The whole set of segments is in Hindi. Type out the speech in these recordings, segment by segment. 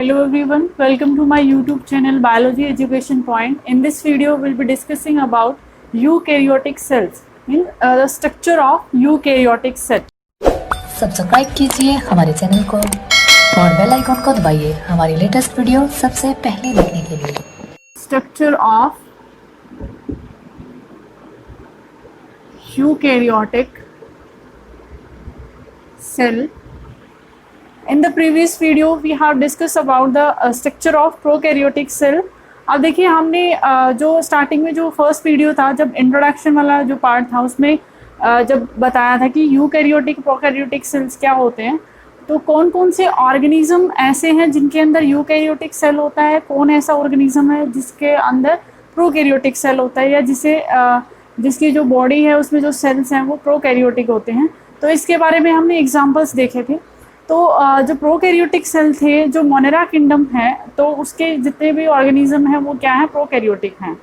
Hello everyone, welcome to my YouTube channel Biology Education Point. In this video, we'll be discussing about eukaryotic cells in the structure of eukaryotic cell. Subscribe कीजिए हमारे चैनल को और बेल आइकॉन को दबाइए हमारी लेटेस्ट वीडियो सबसे पहले देखने के लिए। Structure of eukaryotic cell. In the previous video we have discussed about the structure of prokaryotic cell. अब देखिए हमने जो स्टार्टिंग में जो फर्स्ट वीडियो था, जब इंट्रोडक्शन वाला जो पार्ट था उसमें जब बताया था कि यूकैरियोटिक प्रोकैरियोटिक सेल्स क्या होते हैं, तो कौन कौन से ऑर्गेनिज्म ऐसे हैं जिनके अंदर यूकैरियोटिक सेल होता है, कौन ऐसा ऑर्गेनिज्म है जिसके अंदर प्रोकैरियोटिक सेल होता है, या जिसकी जो बॉडी है उसमें जो सेल्स हैं वो प्रोकैरियोटिक होते हैं। तो इसके बारे में हमने एग्जाम्पल्स देखे थे। तो जो प्रोकैरियोटिक सेल थे, जो मोनेरा किंगडम है, तो उसके जितने भी ऑर्गेनिज्म हैं वो क्या है, प्रोकैरियोटिक हैं।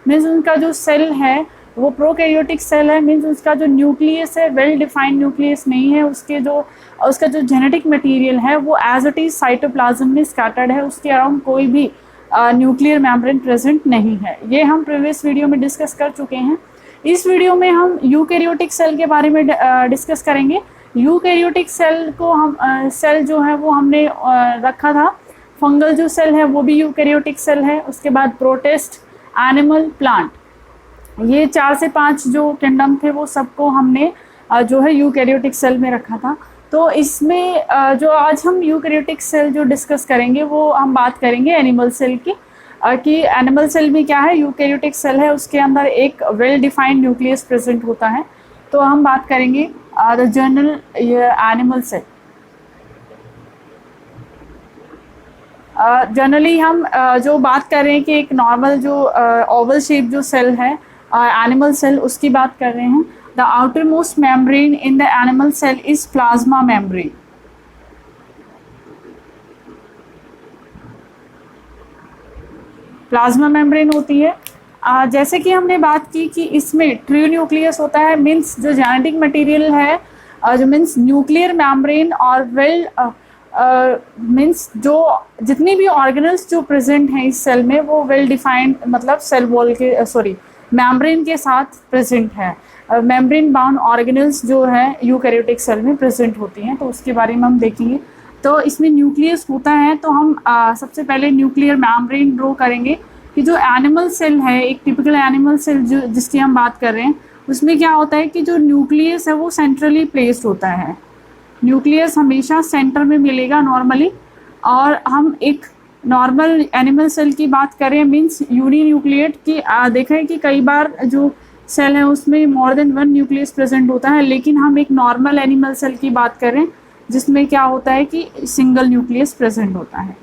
मीन्स उनका जो सेल है वो प्रोकैरियोटिक सेल है। मीन्स उसका जो न्यूक्लियस है वेल डिफाइंड न्यूक्लियस नहीं है, उसका जो जेनेटिक मटेरियल है वो एज इट इज साइटोप्लाज्म में स्कैटर्ड है, उसके अराउंड कोई भी न्यूक्लियर मेम्ब्रेन प्रेजेंट नहीं है। ये हम प्रीवियस वीडियो में डिस्कस कर चुके हैं। इस वीडियो में हम यूकैरियोटिक सेल के बारे में डिस्कस करेंगे। यूकैरियोटिक सेल को सेल जो है वो हमने रखा था, फंगल जो सेल है वो भी यूकैरियोटिक सेल है। उसके बाद प्रोटिस्ट, एनिमल, प्लांट, ये 4 से 5 जो किंगडम थे वो सबको हमने जो है यूकैरियोटिक सेल में रखा था। तो इसमें जो आज हम यूकैरियोटिक सेल जो डिस्कस करेंगे वो हम बात करेंगे एनिमल सेल की, कि एनिमल सेल में क्या है, यूकैरियोटिक सेल है, उसके अंदर एक वेल डिफाइंड न्यूक्लियस प्रेजेंट होता है। तो हम बात करेंगे the general animal cell. Generally हम जो बात कर रहे हैं कि एक नॉर्मल जो ओवल शेप जो सेल है एनिमल सेल, उसकी बात कर रहे हैं। The outermost membrane in the animal cell is plasma membrane. Plasma membrane होती है। जैसे कि हमने बात की कि इसमें ट्रू न्यूक्लियस होता है, मीन्स जो जेनेटिक मटेरियल है, जो मीन्स न्यूक्लियर मेम्ब्रेन और वेल मीन्स जो जितनी भी ऑर्गेनल्स जो प्रेजेंट हैं इस सेल में वो वेल डिफाइंड, मतलब सेल वॉल के मेम्ब्रेन के साथ प्रेजेंट है। मेम्ब्रेन बाउंड ऑर्गेनल्स जो है यूकैरियोटिक सेल में प्रेजेंट होती हैं, तो उसके बारे में हम देखेंगे। तो इसमें न्यूक्लियस होता है, तो हम सबसे पहले न्यूक्लियर मेम्ब्रेन ड्रॉ करेंगे कि जो एनिमल सेल है, एक टिपिकल एनिमल सेल जो जिसकी हम बात कर रहे हैं, उसमें क्या होता है कि जो न्यूक्लियस है वो सेंट्रली प्लेस्ड होता है। न्यूक्लियस हमेशा सेंटर में मिलेगा नॉर्मली। और हम एक नॉर्मल एनिमल सेल की बात करें, मीन्स यूनिन्यूक्लिएट की, देखें कि कई बार जो सेल है उसमें मोर देन 1 न्यूक्लियस प्रेजेंट होता है, लेकिन हम एक नॉर्मल एनिमल सेल की बात करें जिसमें क्या होता है कि सिंगल न्यूक्लियस प्रेजेंट होता है।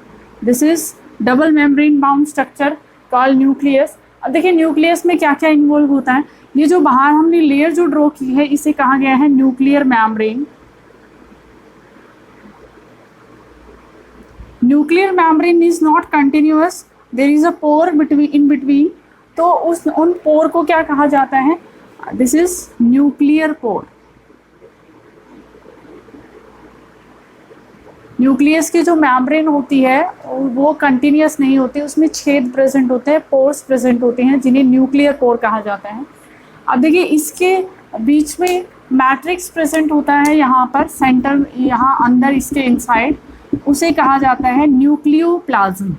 This is double membrane bound structure called nucleus. अब देखिए न्यूक्लियस में क्या क्या इन्वॉल्व होता है। ये जो बाहर हमने लेयर जो ड्रॉ की है इसे कहा गया है nuclear membrane. Nuclear membrane is not continuous, there is a pore in between. तो उन पोर को क्या कहा जाता है, this is nuclear pore. Nucleus की जो मेम्ब्रेन होती है वो कंटिन्यूअस नहीं होती, उसमें छेद प्रेजेंट होते हैं, पोर्स प्रेजेंट होते हैं, जिन्हें न्यूक्लियर पोर कहा जाता है। अब देखिए इसके बीच में मैट्रिक्स प्रेजेंट होता है, यहाँ पर सेंटर, यहाँ अंदर इसके इनसाइड, उसे कहा जाता है न्यूक्लियोप्लाज्म।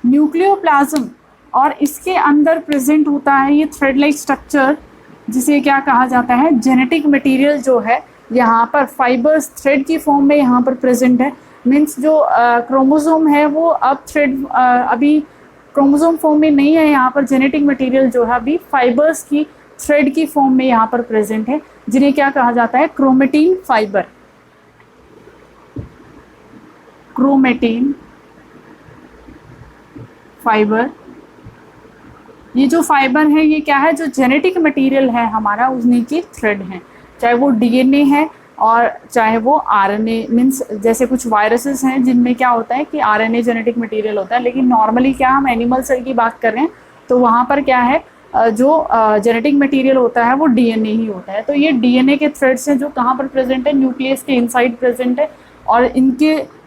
न्यूक्लियोप्लाज्म और इसके अंदर प्रेजेंट होता है ये थ्रेड लाइक स्ट्रक्चर, जिसे क्या कहा जाता है, जेनेटिक मटेरियल जो है यहाँ पर फाइबर्स थ्रेड की फॉर्म में यहाँ पर प्रेजेंट है। मीन्स जो क्रोमोसोम है वो अभी क्रोमोसोम फॉर्म में नहीं है, यहाँ पर जेनेटिक मटेरियल जो है अभी फाइबर्स की थ्रेड की फॉर्म में यहाँ पर प्रेजेंट है, जिन्हें क्या कहा जाता है, क्रोमेटिन फाइबर। क्रोमेटिन फाइबर, ये जो फाइबर है ये क्या है, जो जेनेटिक मटेरियल है हमारा उन्हीं की थ्रेड है, चाहे वो डीएनए है और चाहे वो आरएनए। मीन्स जैसे कुछ वायरसेस हैं जिनमें क्या होता है कि आरएनए जेनेटिक मटेरियल होता है, लेकिन नॉर्मली क्या हम एनिमल सेल की बात कर रहे हैं तो वहाँ पर क्या है, जो जेनेटिक मटेरियल होता है वो डीएनए ही होता है। तो ये डीएनए के थ्रेड्स हैं जो कहाँ पर प्रेजेंट है, न्यूक्लियस के इनसाइड प्रेजेंट है, और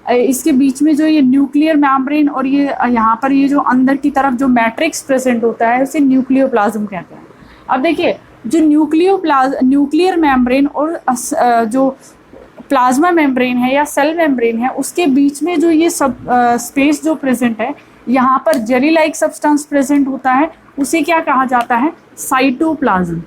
इसके बीच में जो ये न्यूक्लियर मेम्ब्रेन और ये यहाँ पर ये जो अंदर की तरफ जो मैट्रिक्स प्रेजेंट होता है उसे न्यूक्लियोप्लाज्म कहते हैं। अब देखिए जो न्यूक्लियर मेम्ब्रेन और जो प्लाज्मा मेम्ब्रेन है या सेल मेम्ब्रेन है उसके बीच में जो ये सब स्पेस जो प्रेजेंट है, यहाँ पर जेली लाइक सब्सटेंस प्रेजेंट होता है, उसे क्या कहा जाता है, साइटोप्लाज्म।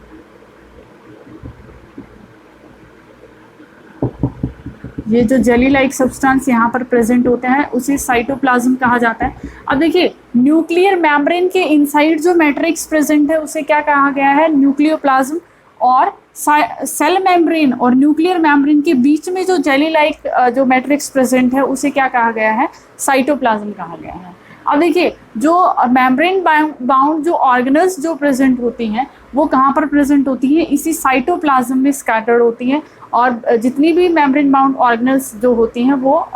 ये जो जेली लाइक सब्सटेंस यहाँ पर प्रेजेंट होते हैं उसे साइटोप्लाज्म कहा जाता है। अब देखिए न्यूक्लियर मेम्ब्रेन के इनसाइड जो मैट्रिक्स प्रेजेंट है उसे क्या कहा गया है, न्यूक्लियोप्लाज्म, और सेल मेम्ब्रेन और न्यूक्लियर मेम्ब्रेन के बीच में जो जेली लाइक जो मैट्रिक्स प्रेजेंट है उसे क्या कहा गया है, साइटोप्लाज्म कहा गया है। अब देखिए जो मेम्ब्रेन बाउंड जो ऑर्गेनल्स जो प्रेजेंट होती हैं वो कहाँ पर प्रेजेंट होती हैं, इसी साइटोप्लाज्म में स्कैटर्ड होती हैं, और जितनी भी मेम्ब्रेन बाउंड ऑर्गेनल्स जो होती हैं वो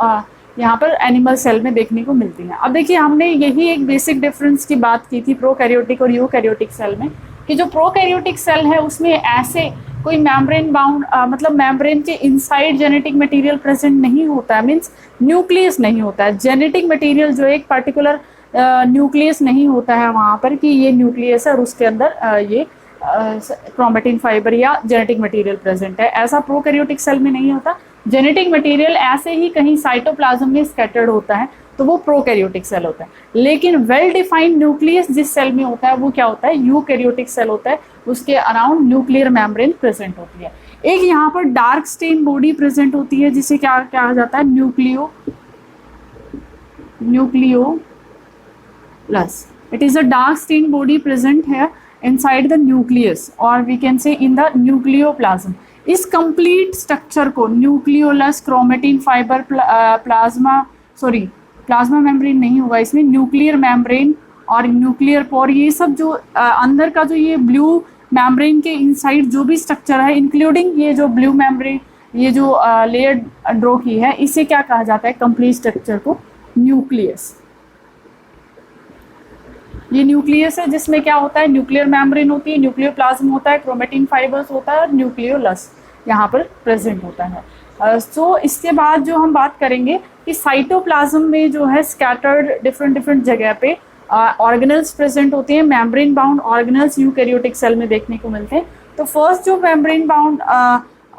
यहाँ पर एनिमल सेल में देखने को मिलती हैं। अब देखिए हमने यही एक बेसिक डिफरेंस की बात की थी प्रोकैरियोटिक और यूकैरियोटिक सेल में, कि जो प्रोकैरियोटिक सेल है उसमें ऐसे कोई मेम्ब्रेन बाउंड मतलब मेम्ब्रेन के इनसाइड जेनेटिक मटेरियल प्रेजेंट नहीं होता है, मीन्स न्यूक्लियस नहीं होता है, जेनेटिक मटेरियल जो एक पर्टिकुलर न्यूक्लियस नहीं होता है वहाँ पर कि ये न्यूक्लियस है और उसके अंदर ये क्रोमेटिन फाइबर या जेनेटिक मटेरियल प्रेजेंट है, ऐसा प्रोकैरियोटिक सेल में नहीं होता। जेनेटिक मटेरियल ऐसे ही कहीं साइटोप्लाज्म में स्कैटर्ड होता है तो वो प्रोकैरियोटिक सेल होता है, लेकिन वेल डिफाइंड न्यूक्लियस जिस सेल में होता है वो क्या होता है, यूकैरियोटिक सेल होता है, उसके अराउंड न्यूक्लियर मेम्ब्रेन प्रेजेंट होती है। एक यहाँ पर डार्क स्टेन बॉडी प्रेजेंट होती है जिसे क्या कहा जाता है, nucleoplasm. It is a dark stain body present है inside the nucleus or we can say in the nucleoplasm। इस complete structure को nucleolus, chromatin fibre, plasma membrane नहीं होगा इसमें, न्यूक्लियर मेम्ब्रेन और न्यूक्लियर पोर, ये सब जो अंदर का जो ये ब्लू मेम्ब्रेन के इनसाइड जो भी स्ट्रक्चर है इंक्लूडिंग ये जो ब्लू मेम्ब्रेन, ये जो लेयर ड्रॉ की है, इसे क्या कहा जाता है, कंप्लीट स्ट्रक्चर को न्यूक्लियस। ये न्यूक्लियस है जिसमें क्या होता है, न्यूक्लियर मेम्ब्रेन होती है, न्यूक्लियोप्लाज्म होता है, क्रोमेटिन फाइबर्स होता है और न्यूक्लियोलस यहाँ पर प्रेजेंट होता है। सो इसके बाद जो हम बात करेंगे कि साइटोप्लाज्म में जो है स्कैटर्ड डिफरेंट जगह पे ऑर्गेनल्स प्रेजेंट होते हैं, membrane bound organelles eukaryotic cell में देखने को मिलते हैं। तो फर्स्ट जो मेम्ब्रेन बाउंड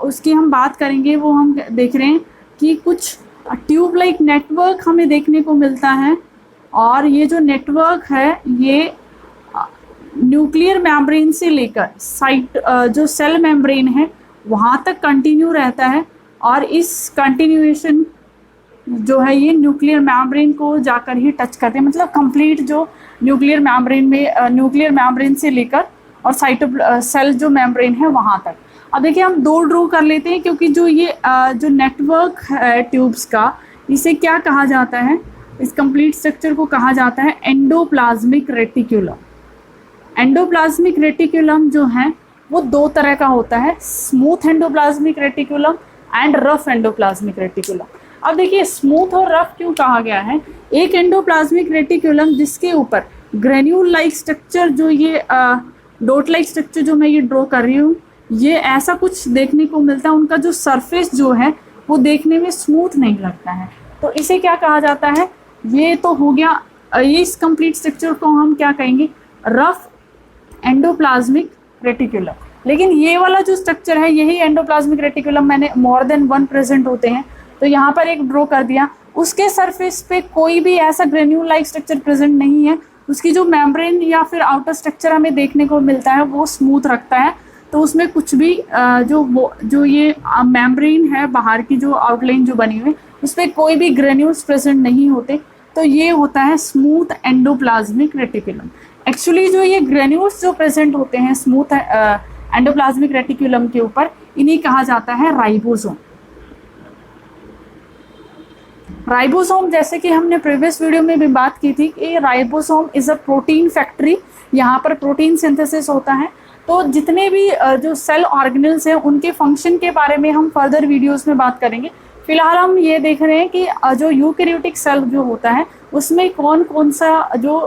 उसकी हम बात करेंगे वो हम देख रहे हैं कि कुछ ट्यूब लाइक नेटवर्क हमें देखने को मिलता है, और ये जो नेटवर्क है ये न्यूक्लियर मेम्ब्रेन से लेकर जो सेल मेम्ब्रेन है वहाँ तक कंटिन्यू रहता है, और इस कंटिन्यूएशन जो है ये न्यूक्लियर मेम्ब्रेन को जाकर ही टच करते हैं, मतलब कंप्लीट जो न्यूक्लियर मेम्ब्रेन से लेकर और सेल जो मेम्ब्रेन है वहाँ तक। अब देखिए हम दो ड्रॉ कर लेते हैं क्योंकि जो ये जो नेटवर्क है ट्यूब्स का, इसे क्या कहा जाता है, इस कंप्लीट स्ट्रक्चर को कहा जाता है एंडोप्लाज्मिक रेटिकुलम। एंडोप्लाज्मिक रेटिकुलम जो है वो दो तरह का होता है, smooth endoplasmic reticulum and rough endoplasmic reticulum. अब देखिए स्मूथ और रफ क्यों कहा गया है, एक एंडोप्लाज्मिक रेटिकुलम जिसके ऊपर ग्रेन्यूल लाइक स्ट्रक्चर, जो ये डॉट लाइक स्ट्रक्चर जो मैं ये ड्रॉ कर रही हूँ, ये ऐसा कुछ देखने को मिलता है, उनका जो सरफेस जो है वो देखने में स्मूथ नहीं लगता है, तो इसे क्या कहा जाता है, ये तो हो गया, ये इस कंप्लीट स्ट्रक्चर को हम क्या कहेंगे, रफ एंडोप्लाज्मिक रेटिकुलम। लेकिन ये वाला जो स्ट्रक्चर है यही एंडोप्लाज्मिक रेटिकुलम, मैंने मोर देन वन प्रेजेंट होते हैं तो यहाँ पर एक ड्रॉ कर दिया, उसके सरफेस पे कोई भी ऐसा ग्रेन्यूल लाइक स्ट्रक्चर प्रेजेंट नहीं है, उसकी जो मेम्ब्रेन या फिर आउटर स्ट्रक्चर हमें देखने को मिलता है वो स्मूथ रखता है, तो उसमें कुछ भी जो ये मेम्ब्रेन है बाहर की जो आउटलाइन जो बनी हुई उस पर कोई भी ग्रेन्यूल्स प्रेजेंट नहीं होते, तो ये होता है स्मूथ एंडोप्लाज्मिक रेटिकुलम। एक्चुअली जो ये ग्रेन्यूल्स जो प्रेजेंट होते हैं स्मूथ एंडोप्लाज्मिक रेटिकुलम के ऊपर, इन्हें कहा जाता है राइबोसोम। राइबोसोम, जैसे कि हमने प्रीवियस वीडियो में भी बात की थी कि ribosome is a protein factory, यहाँ पर प्रोटीन सिंथेसिस होता है। तो जितने भी जो सेल ऑर्गेनल्स हैं उनके फंक्शन के बारे में हम फर्दर वीडियोस में बात करेंगे। फिलहाल हम ये देख रहे हैं कि जो यूकैरियोटिक सेल जो होता है उसमें कौन कौन सा जो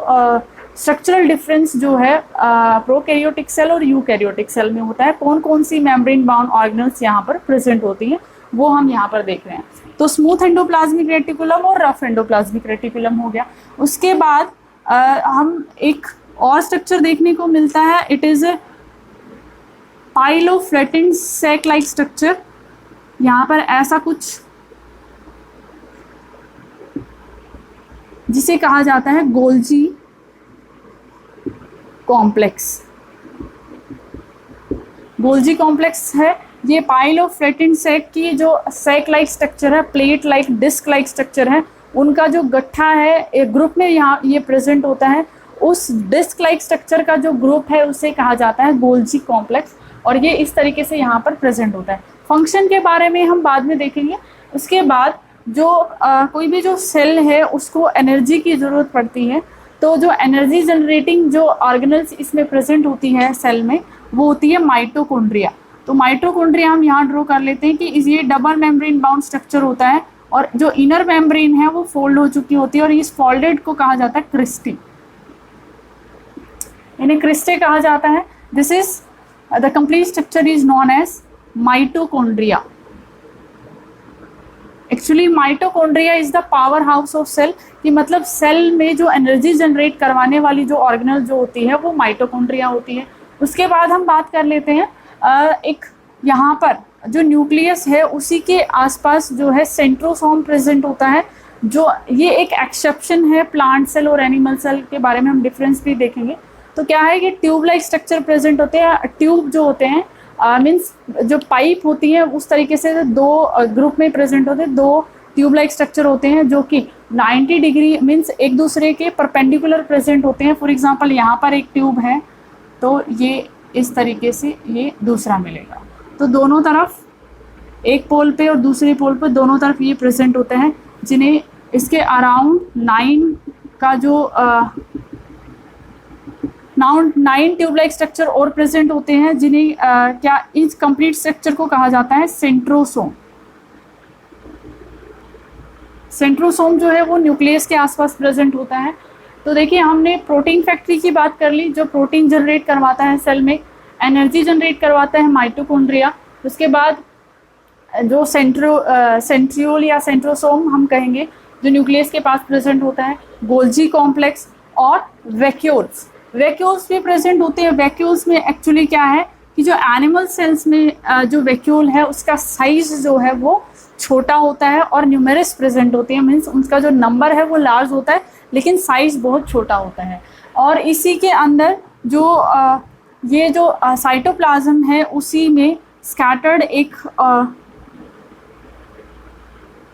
स्ट्रक्चरल डिफरेंस जो है प्रोकैरियोटिक सेल और यूकैरियोटिक सेल में होता है, कौन कौन सी मेम्ब्रेन बाउंड ऑर्गेनल्स यहाँ पर प्रेजेंट होती हैं वो हम यहाँ पर देख रहे हैं। तो स्मूथ एंडोप्लाज्मिक रेटिकुलम और रफ एंडोप्लाज्मिक रेटिकुलम हो गया। उसके बाद हम एक और स्ट्रक्चर देखने को मिलता है, it is a pile of flattened sac like structure. यहाँ पर ऐसा कुछ जिसे कहा जाता है गोल्जी कॉम्प्लेक्स। गोल्जी कॉम्प्लेक्स है ये पाइलोफ्लेटेंड सैक की जो सैक लाइक स्ट्रक्चर है, plate like disc like structure है, उनका जो गट्ठा है एक ग्रुप में यहाँ ये प्रेजेंट होता है। उस डिस्क लाइक स्ट्रक्चर का जो ग्रुप है उसे कहा जाता है गोल्जी कॉम्प्लेक्स, और ये इस तरीके से यहाँ पर प्रेजेंट होता है। फंक्शन के बारे में हम बाद में देखेंगे। उसके बाद जो कोई भी जो सेल है उसको एनर्जी की ज़रूरत पड़ती है, तो जो एनर्जी जनरेटिंग जो ऑर्गेनल्स इसमें प्रेजेंट होती है सेल में वो होती है माइटोकॉन्ड्रिया। तो माइटोकॉन्ड्रिया हम यहाँ ड्रॉ कर लेते हैं कि ये डबल मेम्ब्रेन बाउंड स्ट्रक्चर होता है और जो इनर मेम्ब्रेन है वो फोल्ड हो चुकी होती है और इस फोल्डेड को कहा जाता है क्रिस्टी, इन्हें क्रिस्टे कहा जाता है। This is the complete structure is known as mitochondria. Actually mitochondria is the powerhouse of cell, कि मतलब सेल में जो एनर्जी जनरेट करवाने वाली जो ऑर्गेनल जो होती है वो माइटोकॉन्ड्रिया होती है। उसके बाद हम बात कर लेते हैं एक यहाँ पर जो न्यूक्लियस है उसी के आसपास जो है सेंट्रोसोम प्रेजेंट होता है, जो ये एक एक्सेप्शन है प्लांट सेल और एनिमल सेल के बारे में हम डिफरेंस भी देखेंगे। तो क्या है कि ट्यूब लाइक स्ट्रक्चर प्रेजेंट होते हैं, ट्यूब जो होते हैं मीन्स जो पाइप होती है उस तरीके से दो ग्रुप में प्रेजेंट होते हैं, दो ट्यूब लाइक स्ट्रक्चर होते हैं जो कि 90 डिग्री मीन्स एक दूसरे के परपेंडिकुलर प्रेजेंट होते हैं। फॉर एग्जांपल यहाँ पर एक ट्यूब है तो ये इस तरीके से ये दूसरा मिलेगा, तो दोनों तरफ एक पोल पे और दूसरे पोल पे दोनों तरफ ये प्रेजेंट होते हैं, जिन्हें इसके अराउंड 9 का जो 9 ट्यूब लाइक स्ट्रक्चर और प्रेजेंट होते हैं, जिन्हें क्या इस कंप्लीट स्ट्रक्चर को कहा जाता है सेंट्रोसोम। सेंट्रोसोम जो है वो न्यूक्लियस के आसपास प्रेजेंट होता है। तो देखिए हमने प्रोटीन फैक्ट्री की बात कर ली, जो प्रोटीन जनरेट करवाता है सेल में, एनर्जी जनरेट करवाता है माइटोकॉन्ड्रिया। उसके बाद जो सेंट्रियोल या सेंट्रोसोम हम कहेंगे जो न्यूक्लियस के पास प्रेजेंट होता है, गोल्जी कॉम्प्लेक्स और वैक्यूल्स। वैक्यूल्स भी प्रेजेंट होते हैं। वैक्यूल्स में एक्चुअली क्या है कि जो एनिमल सेल्स में जो वैक्यूल है उसका साइज जो है वो छोटा होता है और न्यूमेरस प्रेजेंट होते हैं, मीन्स उनका जो नंबर है वो लार्ज होता है लेकिन साइज बहुत छोटा होता है। और इसी के अंदर जो ये जो साइटोप्लाज्म है उसी में स्कैटर्ड एक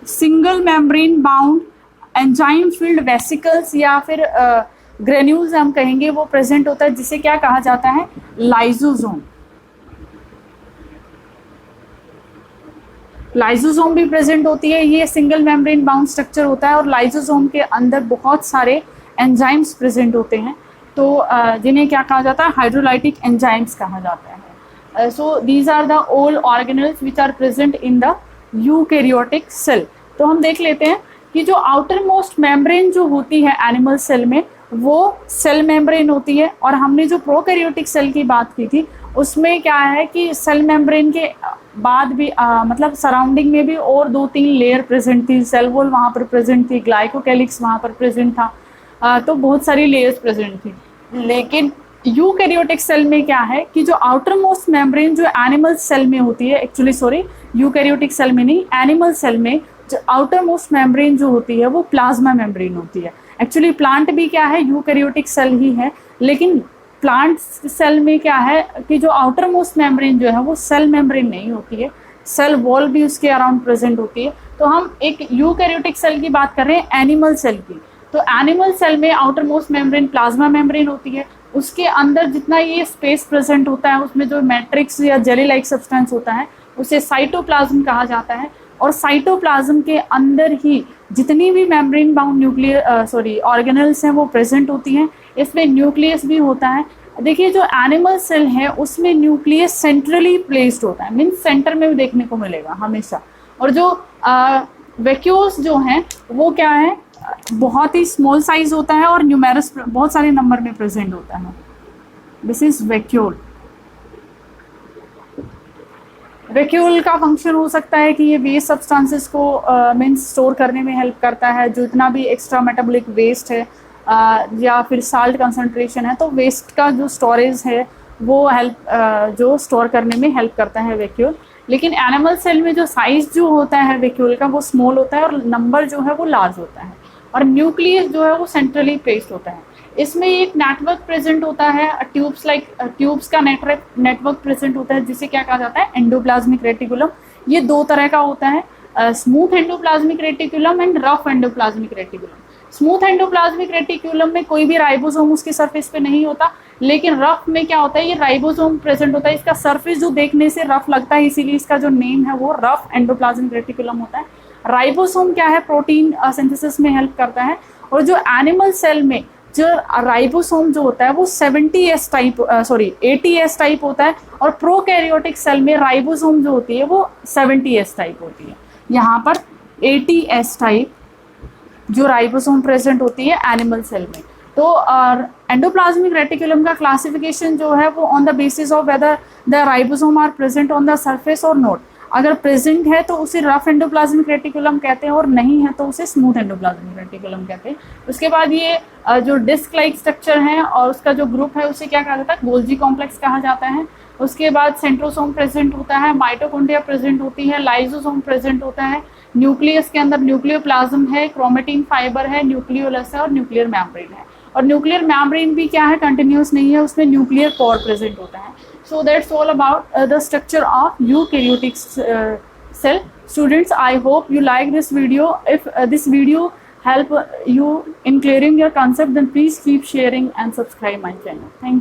single membrane bound enzyme field vesicles या फिर ग्रेन्यूल्स हम कहेंगे वो प्रेजेंट होता है, जिसे क्या कहा जाता है लाइजोसोम। लाइजोसोम भी प्रेजेंट होती है, ये सिंगल मेम्ब्रेन बाउंड स्ट्रक्चर होता है और लाइजोसोम के अंदर बहुत सारे एंजाइम्स प्रेजेंट होते हैं, तो जिन्हें क्या कहा जाता है हाइड्रोलाइटिक एंजाइम्स कहा जाता है। So these are the all organelles which are present in the eukaryotic cell. तो हम देख लेते हैं कि जो आउटर मोस्ट मेम्ब्रेन जो होती है एनिमल सेल में वो सेल मेम्ब्रेन होती है, और हमने जो प्रोकैरियोटिक सेल की बात की थी उसमें क्या है कि सेल मेम्ब्रेन के बाद भी मतलब सराउंडिंग में भी और 2-3 लेयर प्रेजेंट थी। सेल वॉल वहाँ पर प्रेजेंट थी, ग्लाइकोकैलिक्स वहाँ पर प्रेजेंट था, तो बहुत सारी लेयर्स प्रेजेंट थी। लेकिन यूकैरियोटिक सेल में क्या है कि जो आउटर मोस्ट मेम्ब्रेन जो एनिमल सेल में होती है, एक्चुअली सॉरी यूकैरियोटिक सेल में नहीं, एनिमल सेल में जो आउटर मोस्ट मेम्ब्रेन जो होती है वो प्लाज्मा मेम्ब्रेन होती है। एक्चुअली प्लांट भी क्या है यूकैरियोटिक सेल ही है, लेकिन प्लांट सेल में क्या है कि जो आउटर मोस्ट मेम्ब्रेन जो है वो सेल मेम्ब्रेन नहीं होती है, सेल वॉल भी उसके अराउंड प्रेजेंट होती है। तो हम एक यूकैरियोटिक सेल की बात कर रहे हैं एनिमल सेल की। तो एनिमल सेल में outer most membrane plasma membrane होती है, उसके अंदर जितना ये स्पेस प्रेजेंट होता है उसमें जो मैट्रिक्स या जेली लाइक सब्सटेंस होता है उसे साइटोप्लाज्म कहा जाता है। और साइटोप्लाज्म के अंदर ही जितनी भी मेम्ब्रेन बाउंड ऑर्गेनल्स हैं वो प्रेजेंट होती हैं। इसमें न्यूक्लियस भी होता है। देखिए जो एनिमल सेल है उसमें न्यूक्लियस सेंट्रली प्लेस्ड होता है, मीन्स सेंटर में भी देखने को मिलेगा हमेशा। और जो वैक्यूल्स जो हैं वो क्या है, बहुत ही स्मॉल साइज होता है और न्यूमेरस बहुत सारे नंबर में प्रेजेंट होता है। This is vacuole. वैक्यूल का फंक्शन हो सकता है कि ये वेस्ट सब्सटेंसेस को मीन्स स्टोर करने में हेल्प करता है। जो इतना भी एक्स्ट्रा मेटाबॉलिक वेस्ट है या फिर साल्ट कंसंट्रेशन है, तो वेस्ट का जो स्टोरेज है वो हेल्प जो स्टोर करने में हेल्प करता है वैक्यूल। लेकिन एनिमल सेल में जो साइज जो होता है वैक्यूल का वो स्मॉल होता है और नंबर जो है वो लार्ज होता है, और न्यूक्लियस जो है वो सेंट्रली प्लेस्ड होता है। इसमें एक नेटवर्क प्रेजेंट होता है, ट्यूब्स का नेटवर्क प्रेजेंट होता है, जिसे क्या कहा जाता है, एंडोप्लाज्मिक रेटिकुलम। ये दो तरह का होता है, smooth endoplasmic reticulum and rough endoplasmic reticulum. Smooth endoplasmic reticulum में कोई भी राइबोसोम उसकी सरफेस पे नहीं होता, लेकिन रफ में क्या होता है, ये राइबोसोम प्रेजेंट होता है। इसका सरफेस जो देखने से रफ लगता है, इसीलिए इसका जो नेम है वो रफ एंडोप्लाज्मिक रेटिकुलम होता है। राइबोसोम क्या है, प्रोटीन सिंथेसिस में हेल्प करता है। और जो एनिमल सेल में जो राइबोसोम जो होता है वो 80s टाइप होता है, और प्रोकैरियोटिक सेल में राइबोसोम जो होती है वो 70s टाइप होती है। यहाँ पर 80s टाइप जो राइबोसोम प्रेजेंट होती है एनिमल सेल में। तो एंडोप्लाज्मिक रेटिकुलम का क्लासिफिकेशन जो है वो on the basis of whether the ribosome are present on the surface और नॉट। अगर प्रेजेंट है तो उसे रफ एंडोप्लाज्मिक रेटिकुलम कहते हैं, और नहीं है तो उसे स्मूथ एंडोप्लाज्मिक रेटिकुलम कहते हैं। उसके बाद ये जो डिस्क लाइक स्ट्रक्चर है और उसका जो ग्रुप है उसे क्या कहा जाता है, गोल्जी कॉम्प्लेक्स कहा जाता है। उसके बाद सेंट्रोसोम प्रेजेंट होता है, माइटोकॉन्ड्रिया प्रेजेंट होती है, लाइजोसोम प्रेजेंट होता है, न्यूक्लियस के अंदर न्यूक्लियोप्लाज्म है, क्रोमेटिन फाइबर है, न्यूक्लियोलस है और न्यूक्लियर मेम्ब्रेन है। और न्यूक्लियर मेम्ब्रेन भी क्या है, कंटिन्यूस नहीं है, उसमें न्यूक्लियर पोर प्रेजेंट होता है। So that's all about the structure of eukaryotic cell. Students, I hope you like this video. If this video help you in clearing your concept, then please keep sharing and subscribe my channel. Thank you.